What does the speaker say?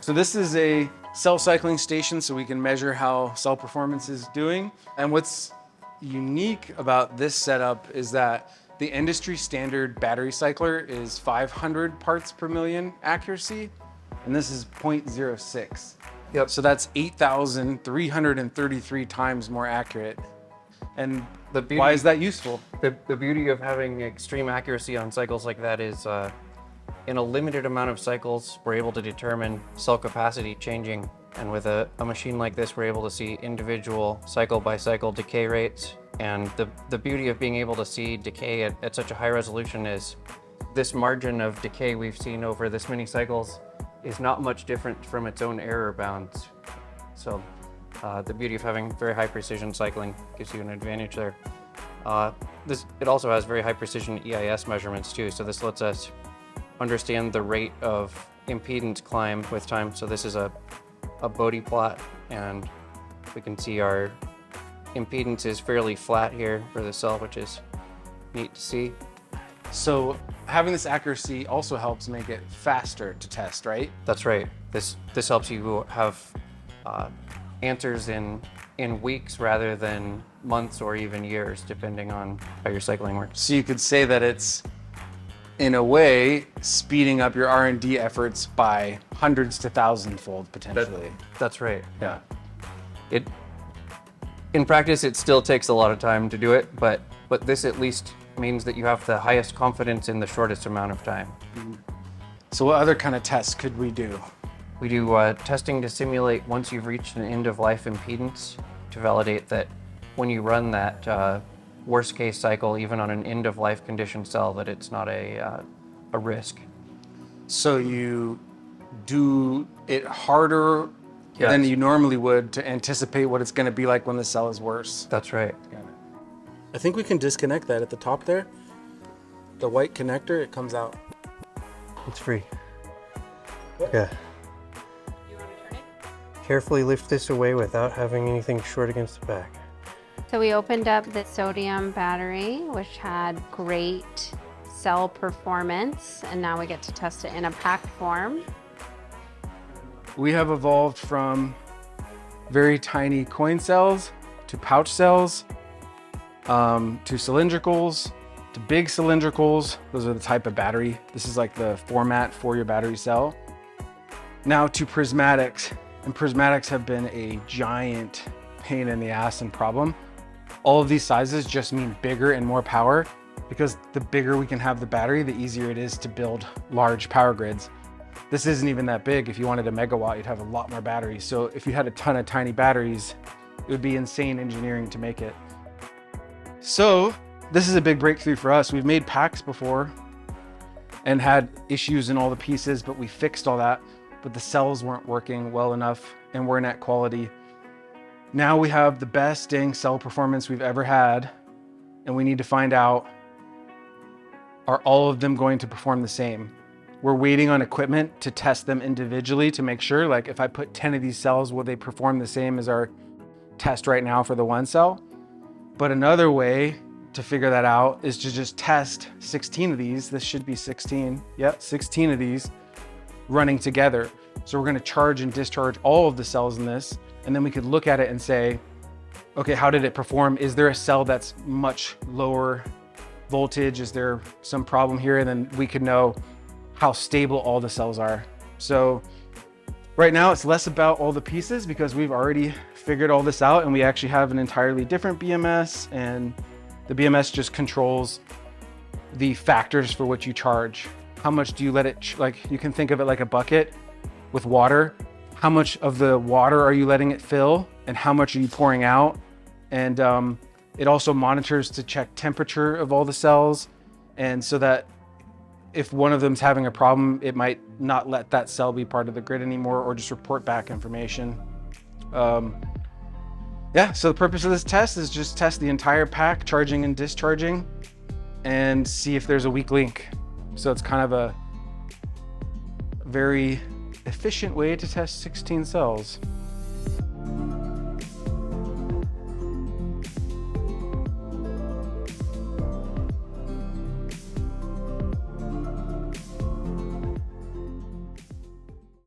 So this is a cell cycling station, so we can measure how cell performance is doing. And what's unique about this setup is that the industry standard battery cycler is 500 parts per million accuracy, and this is 0.06. Yep. So that's 8,333 times more accurate. And why is that useful? The beauty of having extreme accuracy on cycles like that is in a limited amount of cycles, we're able to determine cell capacity changing. And with a machine like this, we're able to see individual cycle by cycle decay rates. And the beauty of being able to see decay at such a high resolution is this margin of decay we've seen over this many cycles is not much different from its own error bounds. So the beauty of having very high precision cycling gives you an advantage there. It also has very high precision EIS measurements too. So this lets us understand the rate of impedance climb with time. So this is a Bode plot, and we can see our impedance is fairly flat here for the cell, which is neat to see. So having this accuracy also helps make it faster to test, right? That's right. This helps you have answers in weeks rather than months or even years, depending on how your cycling works. So you could say that it's, in a way, speeding up your R&D efforts by hundreds to thousand-fold potentially. That's right. Yeah. In practice, it still takes a lot of time to do it, but this at least means that you have the highest confidence in the shortest amount of time. So what other kind of tests could we do? We do testing to simulate once you've reached an end-of-life impedance to validate that when you run that worst case cycle, even on an end-of-life condition cell, that it's not a risk. So you do it harder Yes. than you normally would to anticipate what it's going to be like when the cell is worse. That's right. I think we can disconnect that at the top there. The white connector, it comes out. It's free. Okay. You want to turn it? Carefully lift this away without having anything short against the back. So we opened up the sodium battery, which had great cell performance, and now we get to test it in a packed form. We have evolved from very tiny coin cells to pouch cells, to cylindricals, to big cylindricals. Those are the type of battery. This is like the format for your battery cell. Now to prismatics, and prismatics have been a giant pain in the ass and problem. All of these sizes just mean bigger and more power, because the bigger we can have the battery, the easier it is to build large power grids. This isn't even that big. If you wanted a megawatt, you'd have a lot more batteries. So if you had a ton of tiny batteries, it would be insane engineering to make it. So this is a big breakthrough for us. We've made packs before and had issues in all the pieces, but we fixed all that, but the cells weren't working well enough and weren't at quality. Now we have the best dang cell performance we've ever had, and we need to find out, are all of them going to perform the same? We're waiting on equipment to test them individually to make sure, like if I put 10 of these cells, will they perform the same as our test right now for the one cell? But another way to figure that out is to just test 16 of these. This should be 16. Yep, 16 of these running together. So we're gonna charge and discharge all of the cells in this, and then we could look at it and say, okay, how did it perform? Is there a cell that's much lower voltage? Is there some problem here? And then we could know how stable all the cells are. So right now it's less about all the pieces because we've already figured all this out, and we actually have an entirely different BMS, and the BMS just controls the factors for which you charge. How much do you let it, like you can think of it like a bucket with water. How much of the water are you letting it fill, and how much are you pouring out? And it also monitors to check temperature of all the cells, and so that if one of them's having a problem, it might not let that cell be part of the grid anymore, or just report back information. Yeah, so the purpose of this test is just test the entire pack, charging and discharging, and see if there's a weak link. So it's kind of a very efficient way to test 16 cells.